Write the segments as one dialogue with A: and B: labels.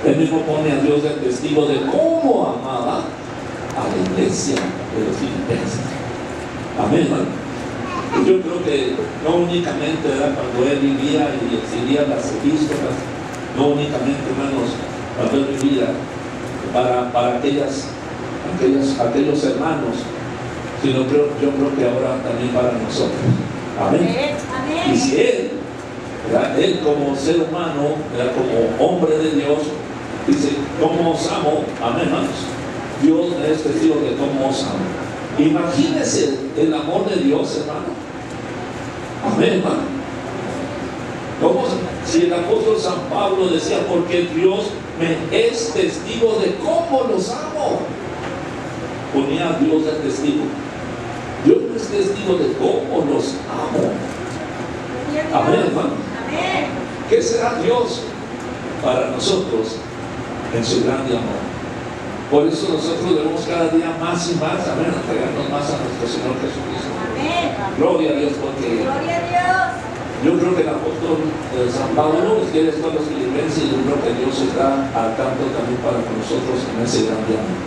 A: Él mismo pone a Dios de testigo de cómo amaba a la iglesia de los filipenses. Amén, hermano. Y yo creo que no únicamente era cuando él vivía y exhibía las epístolas, no únicamente, hermanos, cuando él vivía para aquellos hermanos, sino yo creo que ahora también para nosotros. Amén. Y si él, ¿verdad? Él como ser humano, ¿verdad? Como hombre de Dios, dice, ¿cómo os amo? Amén, hermanos. Dios es testigo de cómo os amo. Imagínense el amor de Dios, hermano. Amén, hermano. ¿Cómo? Si el apóstol San Pablo decía, porque Dios me es testigo de cómo los amo, ponía a Dios de testigo. Dios me es testigo de cómo los amo. Amén, hermano. ¿Qué será Dios para nosotros en su grande amor? Por eso nosotros debemos cada día más y más, amén, entregarnos más a nuestro Señor Jesucristo. Amén. Gloria a Dios, porque gloria a Dios. Yo creo que el apóstol San Pablo quiere estar los filipenses, y yo creo que Dios está al tanto también para con nosotros en ese grande amor.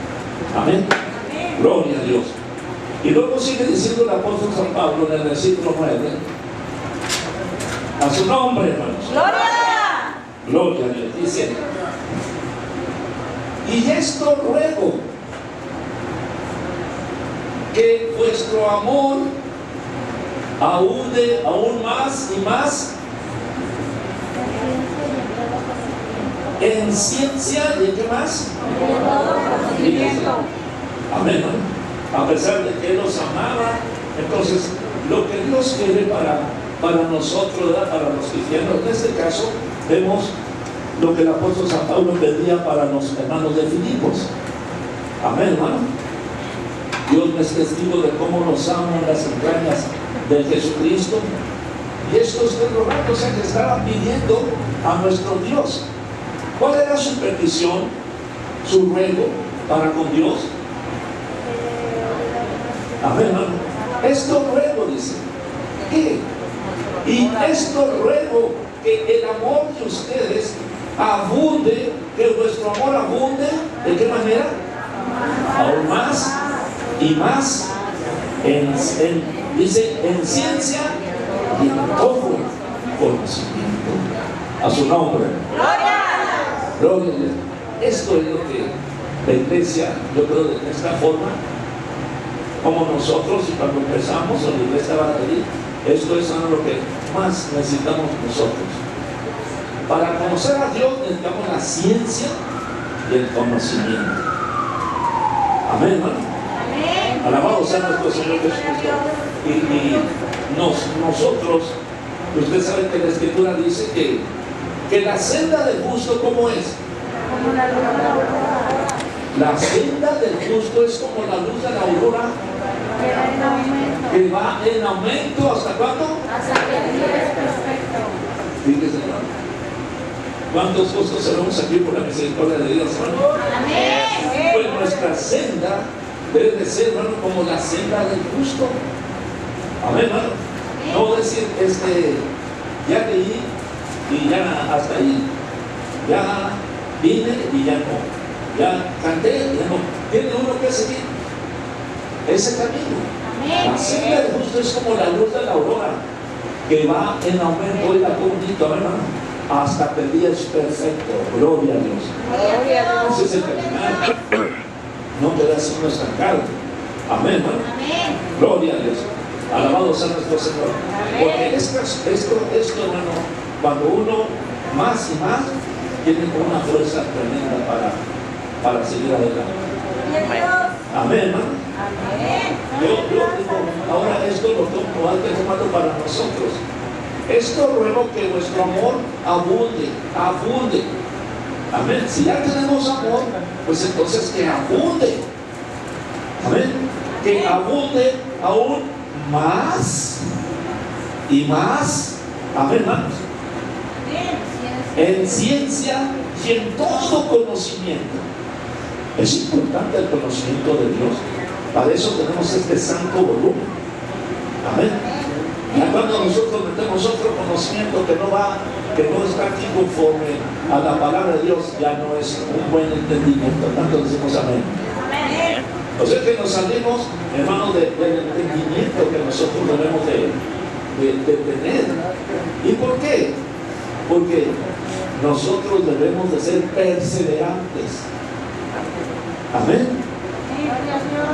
A: Amén. Amén. Gloria a Dios. Y luego sigue diciendo el apóstol San Pablo en el versículo 9, a su nombre, hermanos. Gloria. Gloria a Dios. Dice, y esto ruego, que vuestro amor abunde aún más y más en ciencia y en qué más. Amén. A pesar de que Él nos amaba, entonces lo que Dios quiere para nosotros, ¿verdad? Para los cristianos, en este caso vemos lo que el apóstol San Pablo pedía para los hermanos de Filipos. Amén, hermano. Dios es testigo de cómo nos ama en las entrañas de Jesucristo. Y estos rogando, o sea, que estaban pidiendo a nuestro Dios. ¿Cuál era su petición, su ruego para con Dios? Amén, hermano. Esto ruego, dice. ¿Qué? Y esto ruego, que el amor de ustedes abunde, que vuestro amor abunde. ¿De qué manera? Aún más y más dice, en ciencia y en todo conocimiento. A su nombre. ¡Gloria! Gloria a Dios. Esto es lo que la iglesia, yo creo, de esta forma, como nosotros, y cuando empezamos, o la iglesia va a pedir, esto es lo que más necesitamos nosotros. Para conocer a Dios necesitamos la ciencia y el conocimiento. Amén, hermano. Amén. Alabado sea nuestro Señor Jesucristo. Y nosotros, usted sabe que la Escritura dice que la senda del justo, ¿cómo es? Como la luz de la aurora. La senda del justo es como la luz de la aurora, que va en aumento. ¿Hasta cuándo? Hasta que el día es perfecto. Fíjese, hermano. ¿Cuántos justos seremos aquí por la misericordia de Dios, hermano? Amén. Pues nuestra senda debe de ser, hermano, como la senda del justo. Amén, hermano. No decir, ya leí y ya hasta ahí. Ya vine y ya no. Ya canté, ya no. Tiene uno que seguir ese camino. Amén. La senda del justo es como la luz de la aurora, que va en aumento. Oiga, qué bonito, hermano. Hasta que el día es perfecto. Gloria a Dios. Gloria a Dios. Ese es el caminar. No quedas uno estancado. Amén, hermano. Amén. Gloria a Dios. Alabado sea nuestro Señor. Amén. Porque esto, hermano, cuando uno más y más tiene una fuerza tremenda para seguir adelante. Amén, hermano. Amén. Yo digo, ahora esto lo tomo antes, hermano, para nosotros. Esto ruego, que vuestro amor abunde. Amén. Si ya tenemos amor, pues entonces que abunde. Amén. Que abunde aún más y más. Amén, hermanos. En ciencia y en todo conocimiento. Es importante el conocimiento de Dios. Para eso tenemos este santo volumen. Amén. Y cuando nosotros metemos otro conocimiento que no va que no está aquí conforme a la palabra de Dios, ya no es un buen entendimiento. Tanto decimos amén. O sea que nos salimos, hermanos, del entendimiento que nosotros debemos de tener. ¿Y por qué? Porque nosotros debemos de ser perseverantes. Amén.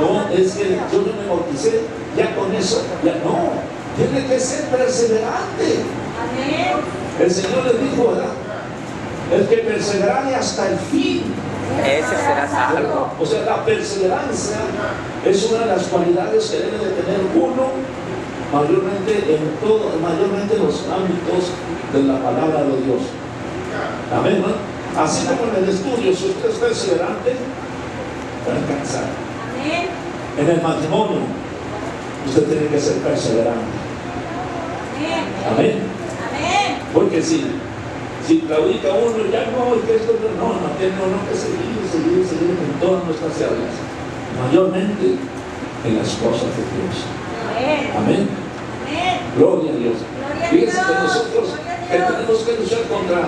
A: No es que yo no me bauticé, ya con eso, ya no. Tiene que ser perseverante. El Señor les dijo, ¿verdad? El que perseverare hasta el fin,
B: ese será salvo.
A: O sea, la perseverancia es una de las cualidades que debe de tener uno mayormente mayormente en los ámbitos de la palabra de Dios. Amén, ¿no? Así como en el estudio, si usted es perseverante, va a alcanzar. En el matrimonio, usted tiene que ser perseverante. Amén. Porque si claudica uno, ya no, es que esto no, tiene uno que seguir en todas nuestras áreas, mayormente en las cosas de Dios. Amén. Gloria a Dios. Fíjense que nosotros tenemos que luchar contra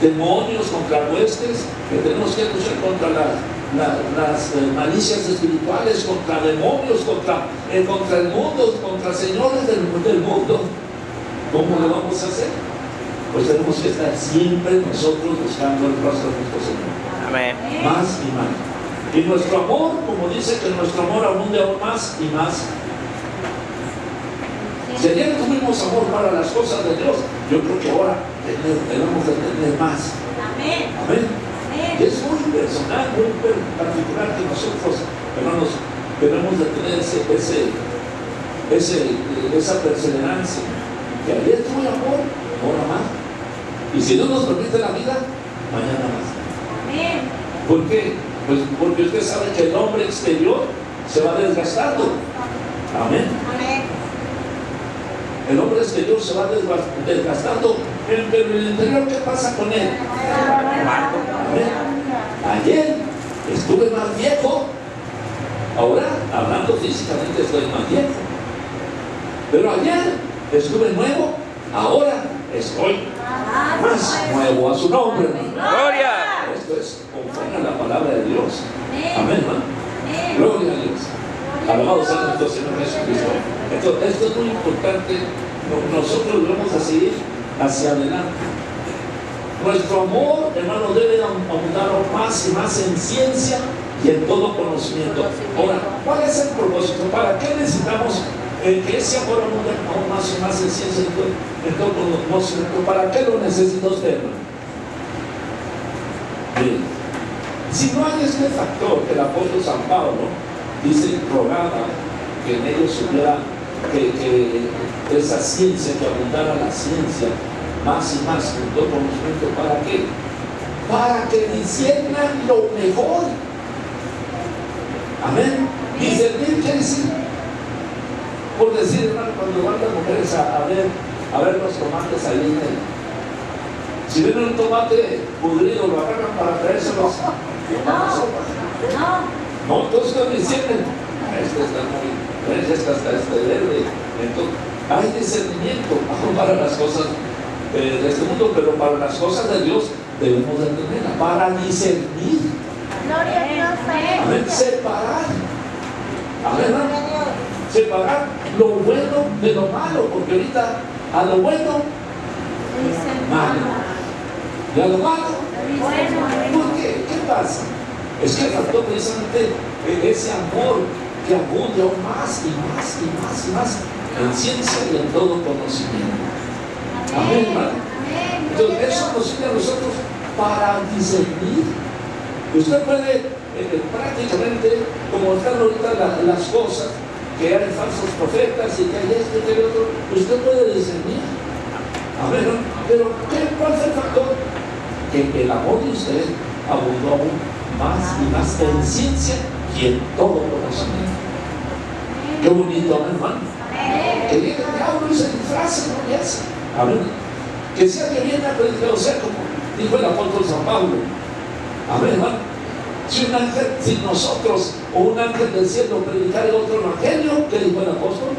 A: demonios, contra huestes, que tenemos que luchar contra las malicias espirituales, contra demonios, contra el mundo, contra señores del mundo. ¿Cómo lo vamos a hacer? Pues tenemos que estar siempre nosotros buscando el rostro de nuestro Señor.
B: Amén.
A: Más y más. Y nuestro amor, como dice que nuestro amor abunde aún más y más. Si ayer tuvimos amor para las cosas de Dios, yo creo que ahora debemos de tener más. Amén. Y es muy personal, muy particular que nosotros, hermanos, debemos de tener esa perseverancia. Que ayer tuve amor, ahora más. Y si no nos permite la vida, mañana más. ¿Por qué? Pues porque usted sabe que el hombre exterior se va desgastando. Amén. El hombre exterior se va desgastando, pero en el interior, ¿qué pasa con él? Amén. Ayer estuve más viejo, ahora, hablando físicamente, estoy más viejo. Pero ayer estuve nuevo, ahora estoy más nuevo. A su nombre.
B: ¡Gloria!
A: Esto es conforme a la palabra de Dios. Amén, ¿no? Gloria a Dios. Alabado sea nuestro Señor Jesucristo. Esto es muy importante. Nosotros debemos seguir hacia adelante. Nuestro amor, hermano, debe abundar más y más en ciencia y en todo conocimiento. Ahora, ¿cuál es el propósito? ¿Para qué necesitamos que ese amor abunde aún más y más en ciencia y en todo conocimiento? ¿Para qué lo necesita usted, hermano? Bien. Si no hay este factor que el apóstol San Pablo dice, rogaba que en ellos hubiera que esa ciencia, que abundara la ciencia más y más en todo conocimiento. ¿Para qué? Para que disciernan lo mejor. Amén. Discernir, ¿qué decir? Por decir, hermano, cuando van las mujeres a ver los tomates ahí en el, si ven un tomate pudrido, lo agarran para traérselos. No, entonces no disciernen. Este está muy, este está verde. Entonces, hay discernimiento para las cosas de este mundo, pero para las cosas de Dios debemos de tenerla, para discernir.
C: Gloria a Dios.
A: Amén. Separar. Amén. Separar lo bueno de lo malo, porque ahorita a lo bueno, malo. Y a lo malo, ¿por qué? ¿Qué pasa? Es que faltó precisamente ese amor que abunde aún más y más y más y más en ciencia y en todo conocimiento. Amén, hermano. Entonces, eso nos sirve a nosotros para discernir. Usted puede prácticamente, como están ahorita las cosas, que hay falsos profetas y que hay esto y que hay otro, usted puede discernir. Amén, ¿no? Pero ¿cuál es el factor? Que el amor de usted abundó aún más y más en ciencia y en todo conocimiento. Qué bonito, hermano. Que viene el diablo y se disfraza, ¿no? Y hace. Amén. Que sea que viene a predicar, o sea, como dijo el apóstol San Pablo. Amén, hermano. Si nosotros o un ángel del cielo predicar otro evangelio, ¿qué dijo el apóstol?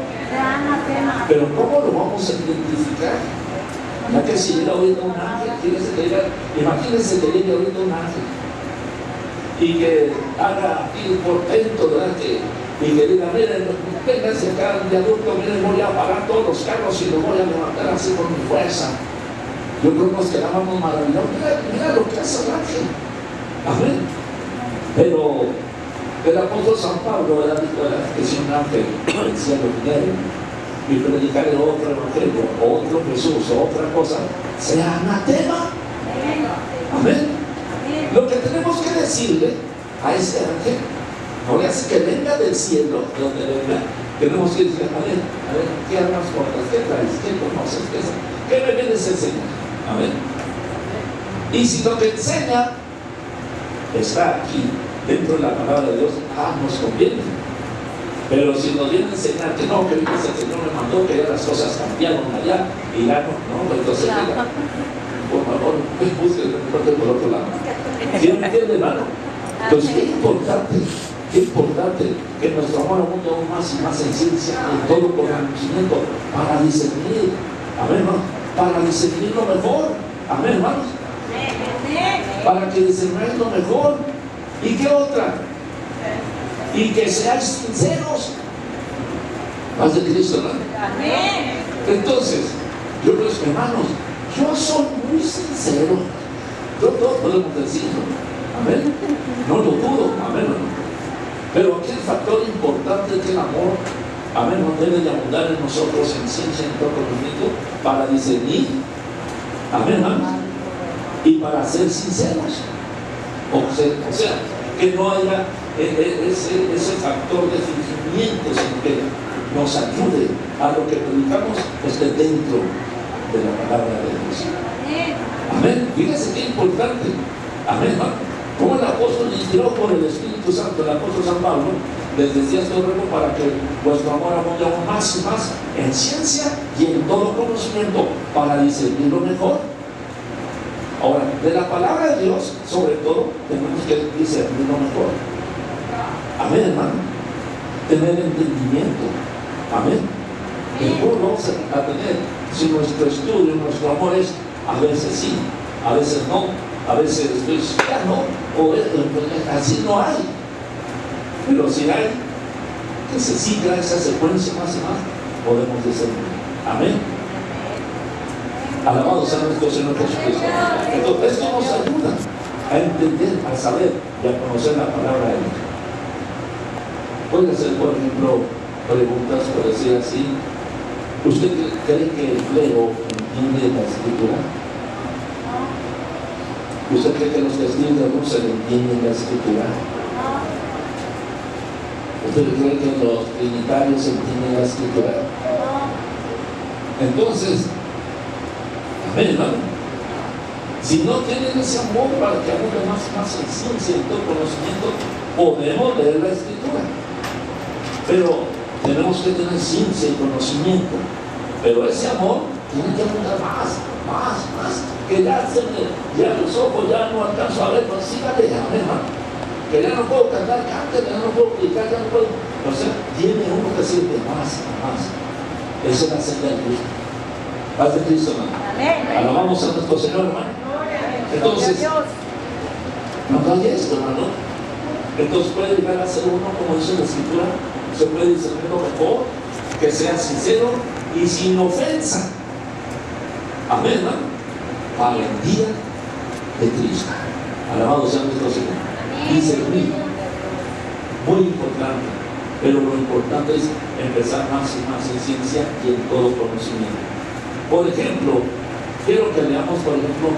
A: Pero ¿cómo lo vamos a identificar? Ya que si llega ahorita un ángel, imagínense que llegue ahorita un ángel y que haga aquí un portento, ¿verdad? Y que diga, miren, vénganse acá al viaducto, miren, voy a parar todos los carros y los voy a levantar así con mi fuerza. Yo creo que nos quedábamos maravillados. Mira lo que hace el ángel. Amén. Pero el apóstol San Pablo, ¿verdad? Dijo que si un ángel del cielo viniera y predicarle otro evangelio, otro Jesús, otra cosa, sea anatema. Amén. Lo que tenemos que decirle a ese ángel, no le hace que venga del cielo, de donde venga, tenemos que decirle, a ver, ¿qué armas cortas? ¿Qué traes? ¿Qué conoces? ¿Qué me vienes a enseñar? Amén. Y si lo que enseña está aquí, dentro de la palabra de Dios, nos conviene. Pero si nos viene a enseñar que no, que el Señor me mandó, que ya las cosas cambiaron allá, y ya no, entonces mira, por favor, busque el reporte por otro lado. ¿Quién me entiende, hermano? Entonces, qué importante que nuestro amor abunde aún más y más en ciencia, en todo conocimiento, para discernir, amén, hermano, para discernir lo mejor, amén, hermanos, para que discernáis lo mejor. ¿Y qué otra? Y que seáis sinceros. Paz de Cristo, ¿no? Amén. Entonces, yo pues, hermanos, yo soy muy sincero. Todos podemos decirlo. Amén. No lo dudo. Amén. Pero aquí el factor importante es que el amor, amén, no debe de abundar en nosotros en ciencia, en todo conocimiento, para discernir. Amén, hermanos. Y para ser sinceros. O sea, que no haya ese factor de fingimiento, sino que nos ayude a lo que predicamos esté dentro de la palabra de Dios. Amén. Fíjense qué importante. Amén, hermano. Como el apóstol inspiró por el Espíritu Santo, el apóstol San Pablo, les decía esto para que vuestro amor abunde aún más y más en ciencia y en todo conocimiento, para discernir lo mejor. Ahora, de la palabra de Dios, sobre todo, tenemos que discernir lo mejor. Amén, hermano. Tener entendimiento. Amén. ¿Cómo vamos a tener si nuestro estudio, nuestro amor es a veces sí, a veces no, a veces ya no, o así no hay? Pero si hay, que se siga esa secuencia más y más, podemos discernir. Amén. Alabado sea nuestro Señor Jesucristo. Entonces, esto nos ayuda a entender, a saber y a conocer la palabra de Dios. Puede hacer, por ejemplo, preguntas, por decir así. ¿Usted cree que el clero entiende la Escritura? ¿Usted cree que los testigos de Dios se entienden la Escritura? ¿Usted cree que los trinitarios entienden la Escritura? Entonces, amén, hermano. Si no tienen ese amor para que abunde más en ciencia y todo conocimiento, podemos leer la Escritura. Pero tenemos que tener ciencia y conocimiento. Pero ese amor tiene que abundar más. Que ya los ojos ya no alcanzo a ver, pues sígale, amén, hermano. Que ya no puedo cantar, cante, ya no puedo predicar, ya no puedo. O sea, tiene uno que siente más. Esa es la senda del Cristo. Paz de Cristo, hermano. Alabamos a nuestro Señor, hermano. Entonces, no hay esto, hermano. Entonces puede llegar a ser uno, como dice la Escritura, se puede discernir lo mejor, que sea sincero y sin ofensa. Amén, hermano. Para el día de Cristo. Alabado sea nuestro Señor. Discernir. Muy importante. Pero lo importante es empezar más y más en ciencia y en todo conocimiento. Por ejemplo, quiero que leamos, por ejemplo,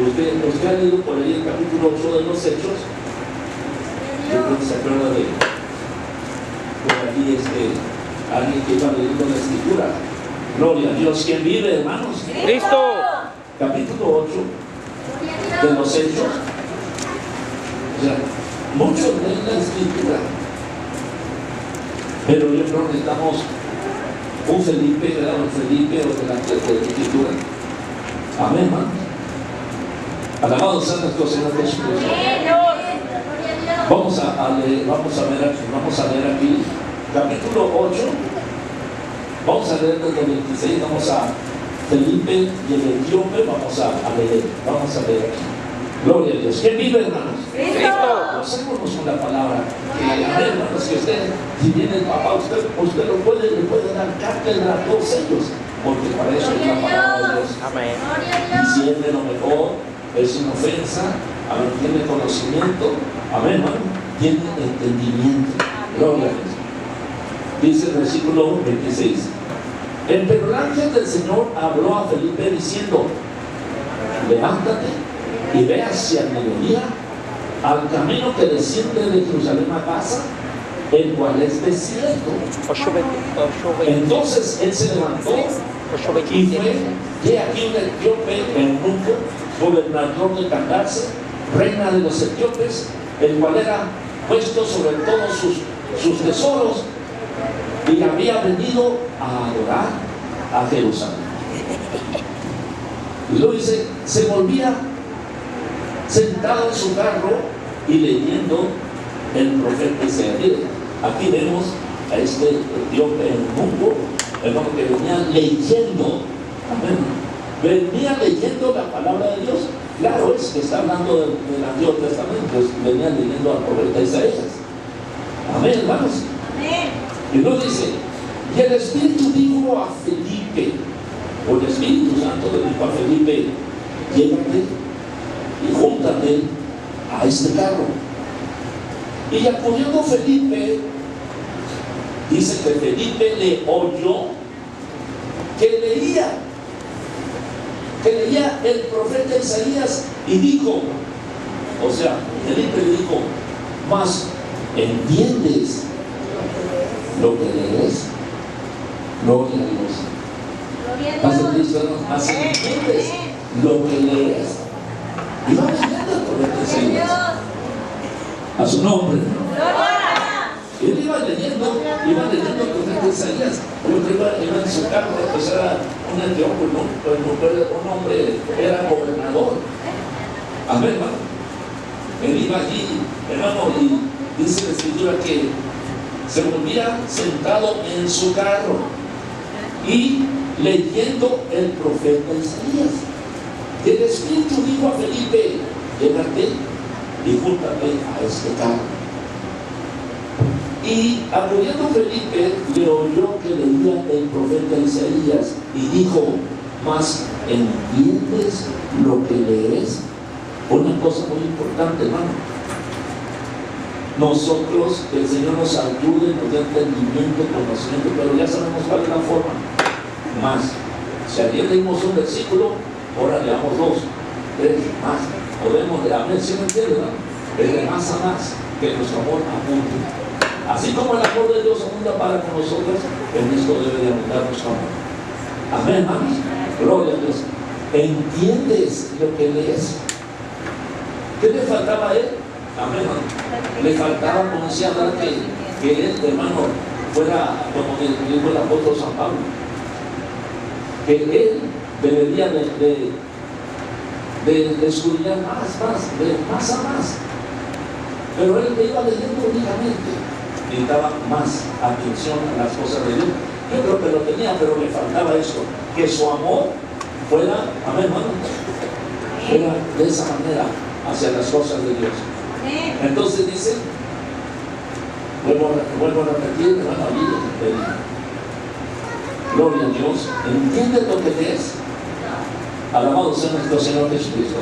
A: usted ha leído por ahí el capítulo 8 de los Hechos. Yo creo que se acuerda de por aquí alguien que iba leyendo la Escritura. Gloria a Dios. ¿Quién vive, hermanos?
B: ¡Cristo!
A: Capítulo 8 de los Hechos. O sea, muchos leen la Escritura, pero yo creo que necesitamos un Felipe, ¿verdad? Un Felipe o de la Escritura. Amén, hermano. Alabado sea nuestro Señor Jesucristo. Vamos a leer aquí capítulo 8. Vamos a leer desde el 26. Vamos a Felipe y el etíope, vamos a leer aquí. Gloria a Dios. ¿Quién vive, hermanos?
B: Cristo.
A: Gocémonos con la palabra. Hermanos, que usted, si viene el papá, usted le puede dar cátedra a todos ellos, porque para eso es la palabra de Dios.
B: Amén.
A: Y siempre lo mejor es una ofensa, a ver, tiene conocimiento, amén, hermano, tiene entendimiento. Gloria a Dios. Dice el versículo 26. Pero el ángel del Señor habló a Felipe diciendo: levántate y ve hacia el mediodía al camino que desciende de Jerusalén a Gaza, el cual es desierto. Entonces él se levantó y fue, y aquí un etíope, eunuco, gobernador de Candace, reina de los etíopes, el cual era puesto sobre todos sus tesoros, y había venido a adorar a Jerusalén. Y luego dice, se volvía sentado en su carro y leyendo el profeta Isaías. Aquí vemos a este etíope eunuco, hermano, que venía leyendo, amén, venía leyendo la palabra de Dios. Claro, es que está hablando del Antiguo Testamento, pues venía leyendo al profeta Isaías. Amén, hermanos. Y luego dice, y el Espíritu dijo a Felipe, o el Espíritu Santo le dijo a Felipe: llévate y júntate a este carro. Y acudiendo Felipe, dice que Felipe le oyó que leía el profeta Isaías, y dijo, o sea, Felipe le dijo: mas ¿entiendes lo que lees? Gloria a Dios. Más entiendes lo que lees. Y va leyendo el profeta Isaías. A su nombre. Él iba leyendo el profeta Isaías. Porque iba en su carro, pues era un etíope, un hombre, era gobernador. Amén, hermano. Él iba allí, hermano, y dice la escritura que se volvía sentado en su carro y leyendo el profeta Isaías. El Espíritu dijo a Felipe: llévate y júntate a este carro. Y acudiendo Felipe, le oyó que leía el profeta Isaías y dijo: mas ¿entiendes lo que lees? Una cosa muy importante, hermano. Nosotros, que el Señor nos ayude, nos dé entendimiento, conocimiento, pero ya sabemos cuál es la forma. Más, si ayer leímos un versículo, ahora leamos 2, 3, más. Podemos leer, amén, ¿sí me entienden? De más a más, que nuestro amor apunte. Así como el amor de Dios abunda para con nosotros, en esto debe de abundar nuestro amor. Amén, hermanos. Gloria a Dios. ¿Entiendes lo que lees? ¿Qué le faltaba a él? Amén, hermano. Le faltaba, como decía, que él, hermano, fuera, como dijo el apóstol San Pablo, que él debería de escudriñar más a más. Pero él iba leyendo únicamente, necesitaba más atención a las cosas de Dios. Yo creo que lo tenía, pero le faltaba eso, que su amor fuera, amén, hermano, fuera de esa manera hacia las cosas de Dios. Entonces dice, vuelvo a repetir, hermano, gloria a Dios, ¿entiendes lo que lees? Alabado sea nuestro Señor Jesucristo.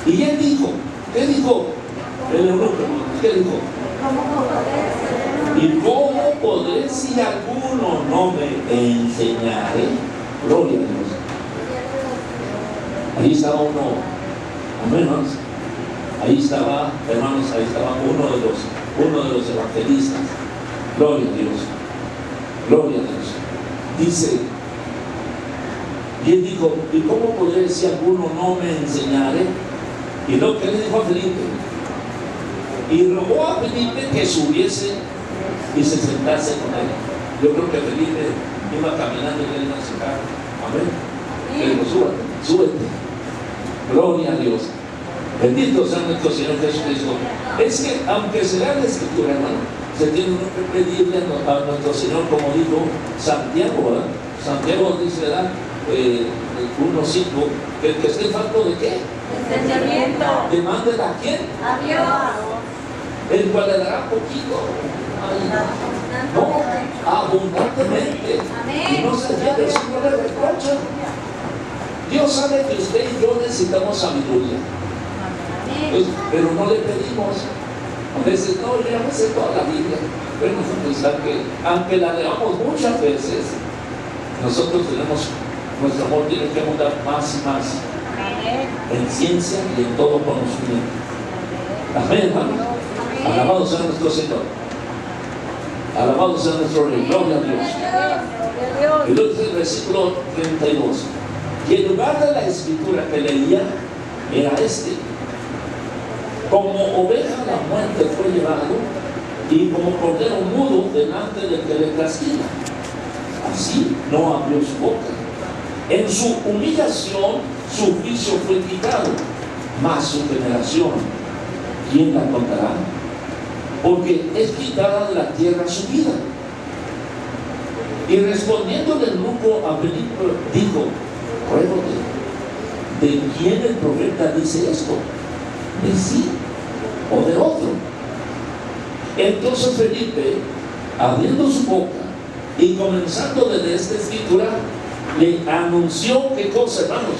A: Y él dijo, ¿qué dijo? El eunuco, ¿qué dijo? ¿Y cómo podré si alguno no me enseñare? Gloria a Dios. Ahí estaba uno, amén, hermanos. Ahí estaba, hermanos, ahí estaba uno de los evangelistas. Gloria a Dios. Gloria a Dios. Dice, y él dijo, ¿y cómo podré si alguno no me enseñare? Y lo que le dijo a Felipe, y rogó a Felipe que subiese y se sentase con él. Yo creo que Felipe iba caminando y él iba a su carro. Amén. Le dijo, súbete. Gloria a Dios. Bendito sea nuestro Señor Jesucristo. Es que, aunque se lea la Escritura, hermano, se tiene uno que pedirle a nuestro Señor, como dijo Santiago, ¿verdad? Santiago dice, ¿verdad? 1:5, que el que esté falto de qué?
C: Entendimiento.
A: Demanden a quién?
C: A Dios.
A: El cual le dará poquito. No, abundantemente. Y no se entiende, eso no le reprocha. Dios sabe que usted y yo necesitamos sabiduría. Pues, pero no le pedimos. A veces, no, yo ya me sé toda la Biblia. Pero aunque la leamos muchas veces, nosotros tenemos, nuestro amor tiene que abundar más y más en ciencia y en todo conocimiento. Amén, hermanos. Alabado sea nuestro Señor. Alabado sea nuestro Rey. Gloria a Dios. Y luego dice el versículo 32. Y en lugar de la escritura que leía, era este: como oveja a la muerte fue llevado, y como cordero mudo delante del que le castiga, así no abrió su boca. En su humillación su juicio fue quitado, mas su generación, ¿quién la contará? Porque es quitada de la tierra su vida. Y respondiéndole el eunuco a Felipe, dijo: ruégote, ¿de quién el profeta dice esto? ¿De sí o de otro? Entonces Felipe, abriendo su boca y comenzando desde esta escritura, le anunció, ¿qué cosa, hermanos?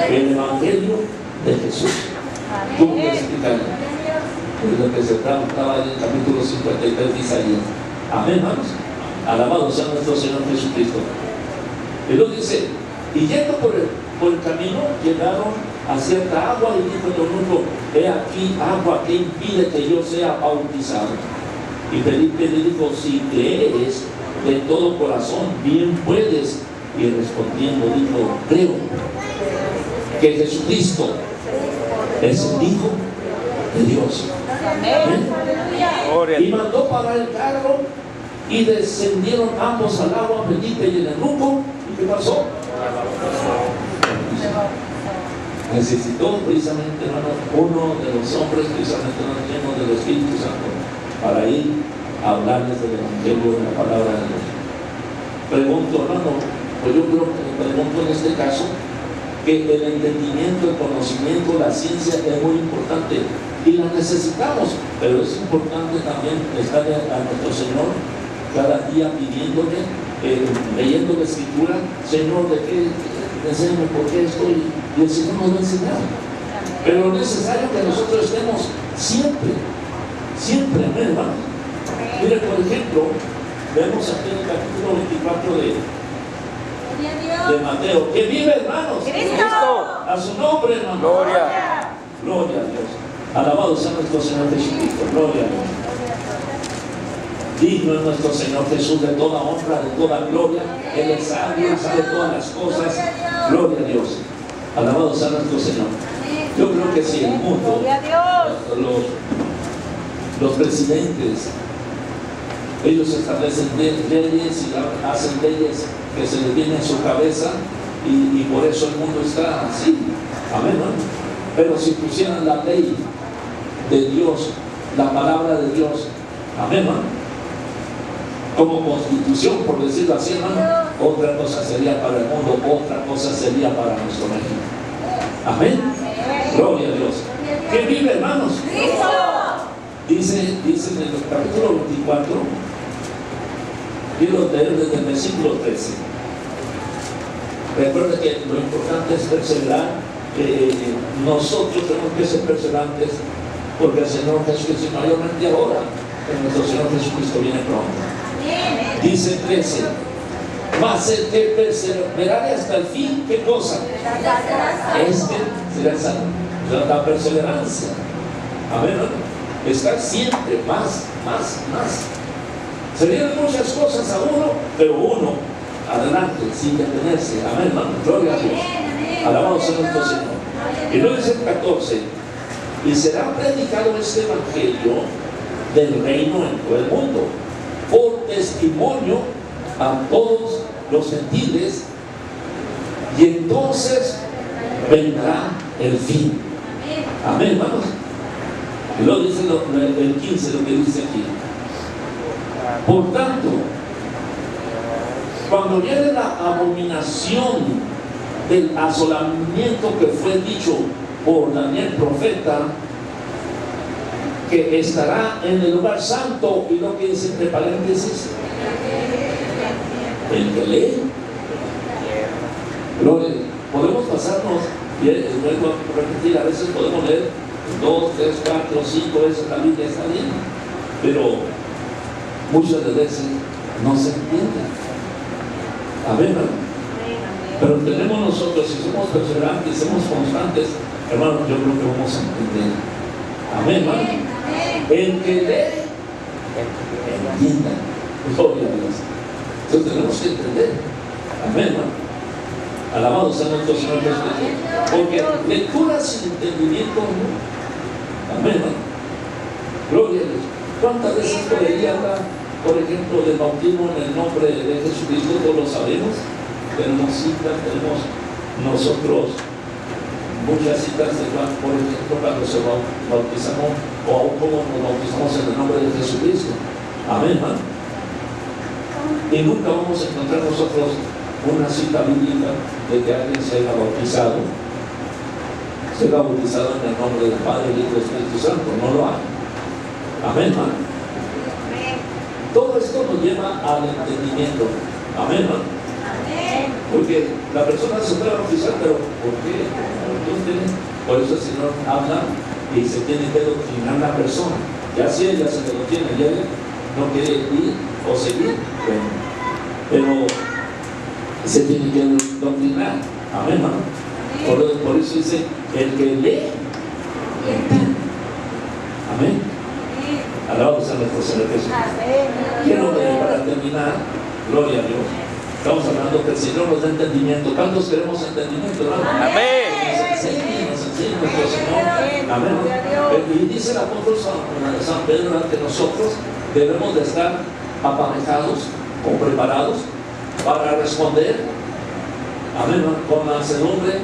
A: El Evangelio de Jesús. ¿Cómo le explicarlo? Es lo que se trataba en el capítulo 53 de Isaías. Amén, hermanos. Alabado sea nuestro Señor Jesucristo. Y luego dice: y yendo por el camino, llegaron a cierta agua, y dijo el eunuco: he aquí agua que impide que yo sea bautizado. Y Felipe le dijo: si crees de todo corazón, bien puedes. Y respondiendo dijo: creo que Jesucristo es el Hijo de Dios. Amén. Y mandó parar el carro, y descendieron ambos al agua, Felipe y el eunuco. ¿Y qué pasó? Necesitó precisamente, hermano, uno de los hombres precisamente llenos del Espíritu Santo para ir a hablarles del Evangelio, de la palabra de Dios. Pregunto, hermano, pues yo creo que pregunto en este caso que el entendimiento, el conocimiento, la ciencia es muy importante y la necesitamos, pero es importante también estar a nuestro Señor cada día pidiéndole, leyendo la Escritura: Señor, ¿de qué? Enséñame por qué estoy. Y el Señor nos va a enseñar. Pero es necesario que nosotros estemos siempre, amén, hermano. Mire, por ejemplo, vemos aquí en el capítulo 24 de Mateo, que vive, hermanos,
C: Cristo.
A: a su nombre, hermano.
B: Gloria.
A: Gloria a Dios. Alabado sea nuestro Señor Jesucristo. Gloria a Dios. Digno es nuestro Señor Jesús de toda honra, de toda gloria. Él es sabio, Él sabe todas las cosas. Gloria a Dios. Alabado sea nuestro Señor. Yo creo que si el mundo, los presidentes, ellos establecen leyes y hacen leyes que se les vienen a su cabeza, y por eso el mundo está así. Amén, ¿no? Pero si pusieran la ley de Dios, la palabra de Dios, amén, ¿no?, como constitución, por decirlo así, hermano, otra cosa sería para el mundo, otra cosa sería para nuestro México. Amén. Gloria a Dios. ¿Quién vive, hermanos?
C: Cristo.
A: Dice en el capítulo 24, quiero leer desde el versículo 13. Recuerda que lo importante es perseverar. Nosotros tenemos que ser perseverantes, porque el Señor Jesucristo, mayormente ahora, que nuestro Señor Jesucristo viene pronto. Dice 13: mas el que perseverare hasta el fin, ¿qué cosa? Este será salvo. La perseverancia. Amén, ¿no? Estar siempre más. Se vienen muchas cosas a uno, pero uno adelante, sin detenerse. Amén, hermano. Gloria a Dios. Alabado sea nuestro Señor. Y luego dice el 14: y será predicado este evangelio del reino en todo el mundo, por testimonio a todos los gentiles, y entonces vendrá el fin. Amén, hermanos. Y luego dice el 15, lo que dice aquí: por tanto, Cuando viene la abominación del asolamiento que fue dicho por Daniel profeta, que estará en el lugar santo, y lo que dice entre paréntesis, el que lee, podemos pasarnos, y vuelvo a repetir, a veces podemos leer 2, 3, 4, 5 veces la Biblia, está bien, pero muchas de veces no se entiende. Amén, hermano. Pero tenemos nosotros, si somos perseverantes, somos constantes, hermano, yo creo que vamos a entender. Amén, hermano. El que lee, entienda. Gloria a Dios. Entonces tenemos que entender. Amén, hermano. Alabado sea nuestro Señor Jesucristo. Porque lectura sin entendimiento, ¿no? Amén, hermano. Gloria a Dios. ¿Cuántas veces por ahí habla, por ejemplo, del bautismo en el nombre de Jesucristo? Todos lo sabemos. Tenemos citas, tenemos nosotros muchas citas de Juan, por ejemplo, cuando se bautizamos, o aún como nos bautizamos en el nombre de Jesucristo. Amén, hermano. Y nunca vamos a encontrar nosotros una cita bíblica de que alguien se haya bautizado en el nombre del Padre, del Hijo y del Espíritu Santo. No lo hay. Amén, hermano. Todo esto nos lleva al entendimiento. Amén, hermano. Porque la persona se puede bautizar, pero ¿por qué? Por eso el Señor habla y se tiene que doctrinar la persona. Ya si ella se lo tiene, ya no quiere ir o seguir, bueno, pero se tiene que doctrinar. Amén, hermano. Por eso dice, el que lee, entiende. Amén. Alabado sea nuestro Señor Jesús. Quiero leer para terminar, gloria a Dios. Estamos hablando que el Señor nos da entendimiento. ¿Cuántos queremos entendimiento, hermano?
B: Amén.
A: Nos enseña nuestro Señor. Amén. Y dice el apóstol San Pedro que nosotros debemos de estar aparejados o preparados para responder, amén, con mansedumbre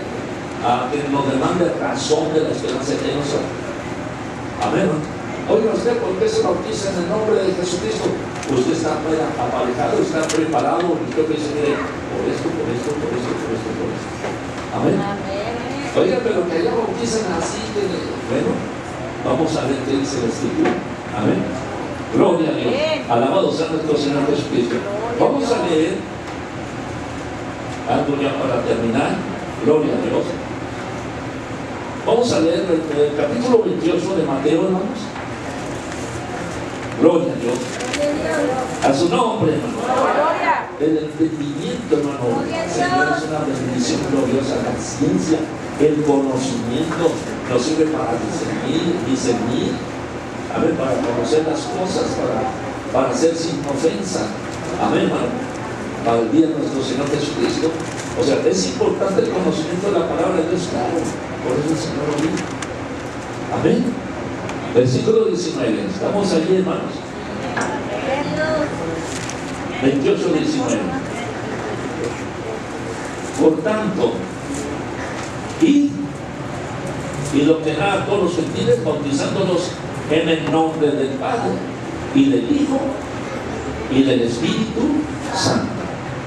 A: a quien nos demande razón de la esperanza que nosotros. Amén. Oiga usted, ¿por qué se bautiza en el nombre de Jesucristo? Usted está aparejado, está preparado, y usted dice, mire, por esto. Amén. Oiga, pero que allá bautizan así, bueno, vamos a ver qué dice la Escritura. Amén. Gloria a Dios. Alabado sea nuestro Señor Jesucristo. Vamos a leer algo ya para terminar. Gloria a Dios. Vamos a leer el capítulo 28 de Mateo, hermanos. Gloria a Dios. A su nombre, hermano. El entendimiento, hermano. Señor, es una bendición gloriosa. La ciencia, el conocimiento nos sirve para discernir, a ver, para conocer las cosas, para ser sin ofensa. Amén, hermano. Para el día de nuestro Señor Jesucristo. O sea, es importante el conocimiento de la palabra de Dios, claro. Por eso el Señor lo dijo. Amén. Versículo 19. Estamos allí, hermanos. 28, 19. Por tanto, id y doctrinad a todos los gentiles, bautizándolos en el nombre del Padre y del Hijo y del Espíritu Santo.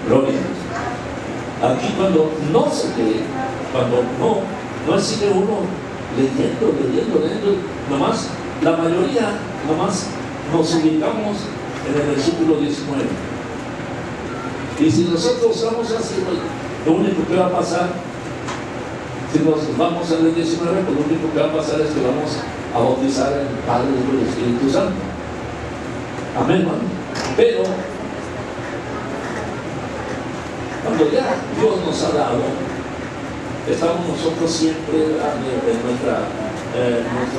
A: Gloria a Dios. Aquí cuando no se lee, cuando no sigue uno leyendo, nomás, la mayoría, nomás nos ubicamos en el versículo 19. Y si nosotros vamos así, lo único que va a pasar, si nos vamos al 19, pues lo único que va a pasar es que vamos a bautizar en el Padre, el Hijo y el Espíritu Santo. Amén, hermano. Pero cuando ya Dios nos ha dado, estamos nosotros siempre en nuestro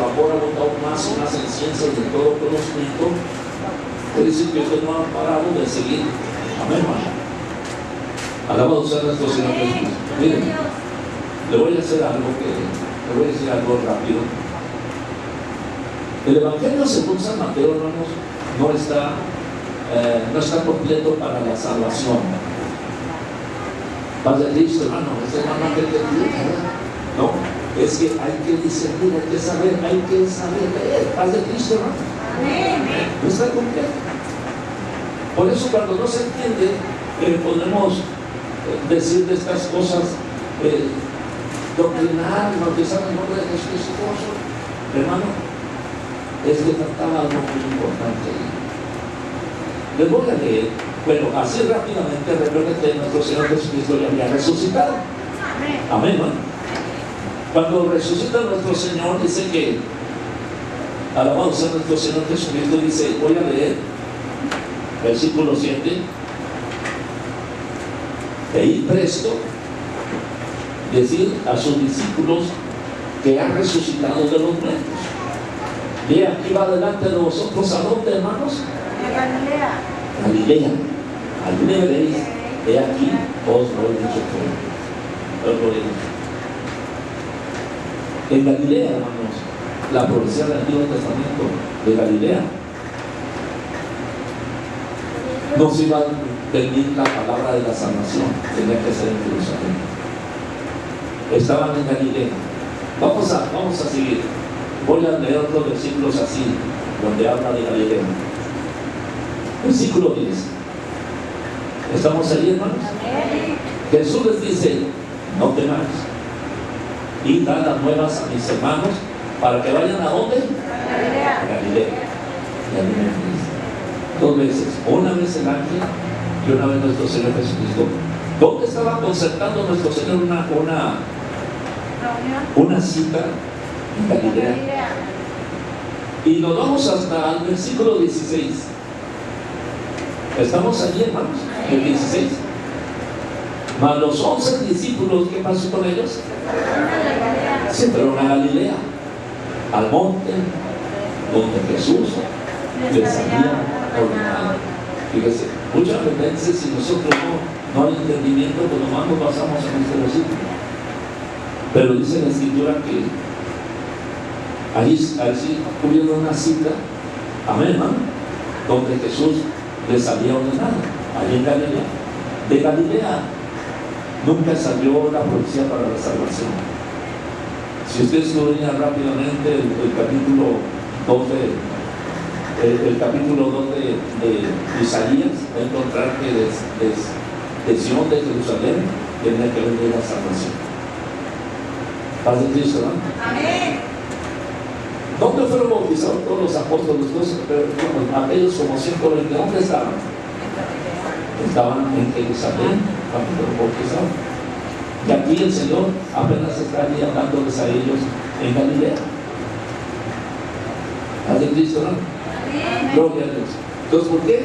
A: amor ha botado más y más en ciencias de todo conocimiento. Es decir, que usted no ha parado de seguir. Amén, hermano. Alabado sea nuestro Señor Jesús. Miren, le voy a decir algo rápido. El Evangelio según San Mateo, hermanos, no está completo para la salvación. Paz de Cristo, hermano, no, es que hay que discernir, hay que saber leer. Paz de Cristo, hermano. No está completo. Por eso cuando no se entiende, podemos decir de estas cosas, doctrinar, bautizar en el nombre de Jesucristo. Hermano, es que faltaba algo muy importante ahí. Les voy a leer, bueno, así rápidamente, recuerden que nuestro Señor Jesucristo ya había resucitado. Amén, hermano. Cuando resucita nuestro Señor, dice que, alabado sea nuestro Señor Jesucristo, dice, voy a leer, versículo 7, de ir presto, decir a sus discípulos que han resucitado de los muertos. Y aquí va delante de vosotros, ¿a dónde, hermanos?
C: Galilea.
A: Galilea. Allí me veréis, he aquí, os lo he dicho todo. Os lo he dicho. En Galilea, hermanos, la profecía del Antiguo Testamento de Galilea, nos iba a venir la palabra de la salvación, tenía que ser en Jerusalén. Estaban en Galilea. Vamos a seguir. Voy a leer otros versículos así, donde habla de Galilea. Versículo 10. ¿Estamos ahí, hermanos? Jesús les dice, no temáis, y dad las nuevas a mis hermanos, para que vayan ¿a dónde? A Galilea. Y a mí me dice, 2 veces, una vez el ángel y una vez nuestro Señor Jesucristo. ¿Dónde estaba concertando nuestro Señor una cita? En Galilea. Y nos vamos hasta el versículo 16. ¿Estamos allí, hermanos? El 16. Mas los 11 discípulos, ¿qué pasó con ellos? Se fueron a Galilea, al monte donde Jesús les había ordenado. Fíjese, muchas veces si nosotros no hay entendimiento, pues nomás nos basamos en este versículo. Pero dice la Escritura que ahí sí tuvieron una cita, amén, hermano, donde Jesús les había ordenado, allí en Galilea. De Galilea nunca salió la profecía para la salvación. Si usted estudia rápidamente el capítulo 2 de Isaías, va a encontrar que de Sion, de Jerusalén, tenía que venir la salvación. Paz de Cristo, ¿no? Amén. ¿Dónde fueron bautizados todos los apóstoles? Aquellos como 120, ¿dónde estaban? Estaban en Jerusalén cuando fueron bautizados. Y aquí el Señor apenas está ahí hablándoles a ellos en Galilea. Paz de Cristo, ¿no? Amén. Gloria a Dios. Entonces, ¿por qué?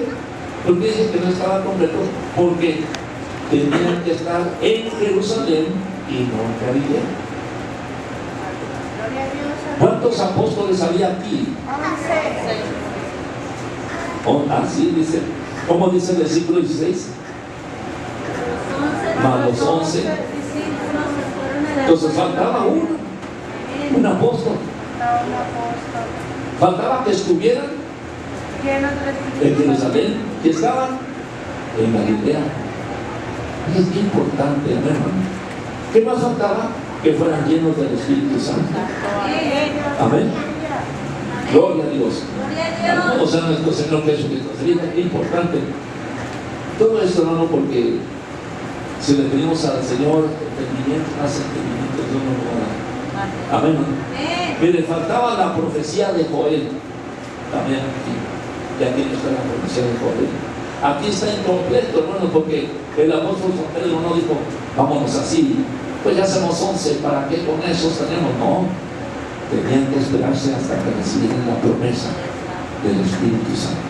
A: ¿Por qué dice que no estaba completo? Porque tenían que estar en Jerusalén y no en Galilea. ¿Cuántos apóstoles había aquí? 11. Así dice. ¿Cómo dice el versículo 16? Más los 11. Entonces faltaba un apóstol. Faltaba que estuvieran en Jerusalén, que estaban en Galilea. Es muy importante, hermano. ¿Qué más faltaba? Que fueran llenos del Espíritu Santo. Amén. Gloria a Dios. Alabado sea nuestro Señor Jesucristo. Es importante todo esto, hermano, porque si le pedimos al Señor entendimiento, más entendimiento, Dios nos lo va a dar. Amén. Mire, faltaba la profecía de Joel. También aquí. Y aquí no está la profecía de Joel. Aquí está incompleto, hermano, porque el apóstol San Pedro no dijo, vámonos así, pues ya somos 11, ¿para qué con esos tenemos? No, tenían que esperarse hasta que recibieran la promesa del Espíritu Santo.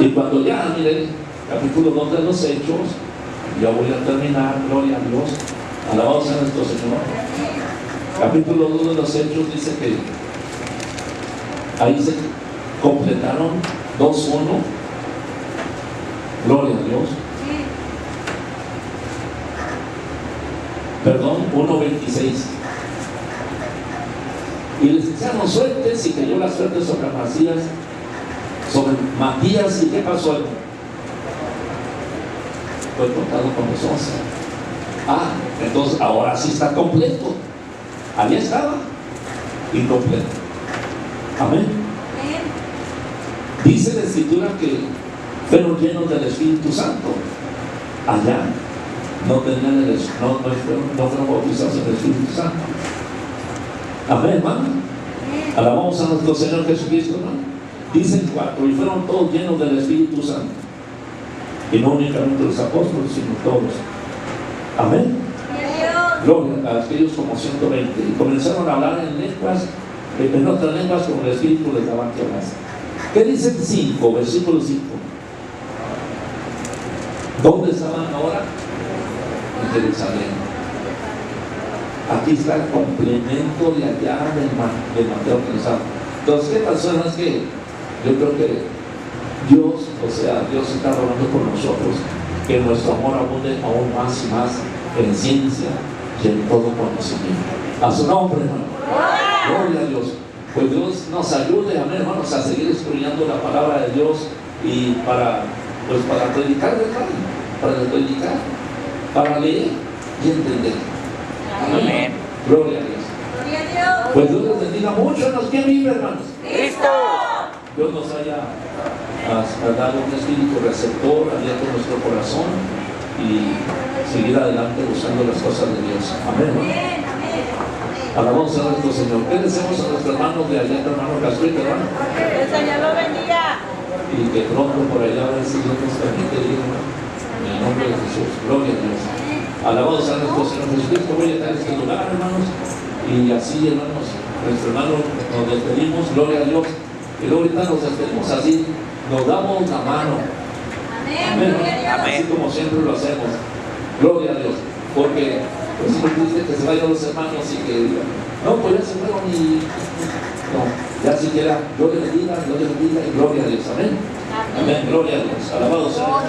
A: Y cuando ya, miren, capítulo 2 de los Hechos, ya voy a terminar, gloria a Dios, alabado sea nuestro Señor. Capítulo 2 de los Hechos dice que ahí se completaron 2:1, gloria a Dios. Perdón, 1:26. Y les echaron suertes y cayó la suerte sobre Matías. ¿Y qué pasó? Fue contado con los 11. Entonces ahora sí está completo. Allí estaba, incompleto. Amén. Dice la Escritura que fueron llenos del Espíritu Santo. Allá no tenían no fueron bautizados en el Espíritu Santo. Amén, hermano. Alabamos a nuestro Señor Jesucristo, hermano. Dice el 4, y fueron todos llenos del Espíritu Santo. Y no únicamente los apóstoles, sino todos. Amén. Gloria a aquellos como 120. Y comenzaron a hablar en lenguas, en otras lenguas, como el Espíritu les daba que hablar. ¿Qué dice el 5, versículo 5? ¿Dónde estaban ahora? En Jerusalén. Aquí está el complemento de allá de Mateo que nos habla. Entonces, ¿qué pasó? Es que yo creo que Dios está rogando por nosotros que nuestro amor abunde aún más y más en ciencia y en todo conocimiento. A su nombre, hermano. Gloria a Dios. Pues Dios nos ayude, amén, hermanos, a seguir estudiando la palabra de Dios y para predicar, para leer y entender. Amén. Gloria a Dios. Pues Dios les bendiga mucho. ¿Quién vive, hermanos?
B: Cristo.
A: Dios nos haya dado un espíritu receptor, abierto nuestro corazón y seguir adelante buscando las cosas de Dios. Amén. Alabamos a nuestro Señor. ¿Qué deseamos a nuestro hermano de allá, hermano Castrito, hermano?
C: Que el Señor lo bendiga.
A: Y que pronto por allá, a ver si Dios nos permite ir, en el nombre de Jesús. Gloria a Dios. Alabamos a nuestro Señor Jesucristo. Voy a estar en este lugar, hermanos. Y así, hermanos, nuestro hermano, nos despedimos. Gloria a Dios. Y luego ahorita nos despedimos así. Nos damos la mano. Amén. Así como siempre lo hacemos. Gloria a Dios. Porque pues si nos dice que se vayan los hermanos y que digan, no, pues ya se fueron y no, ya siquiera Dios le bendiga y gloria a Dios. Amén. Amén. Gloria a Dios. Alabado sea.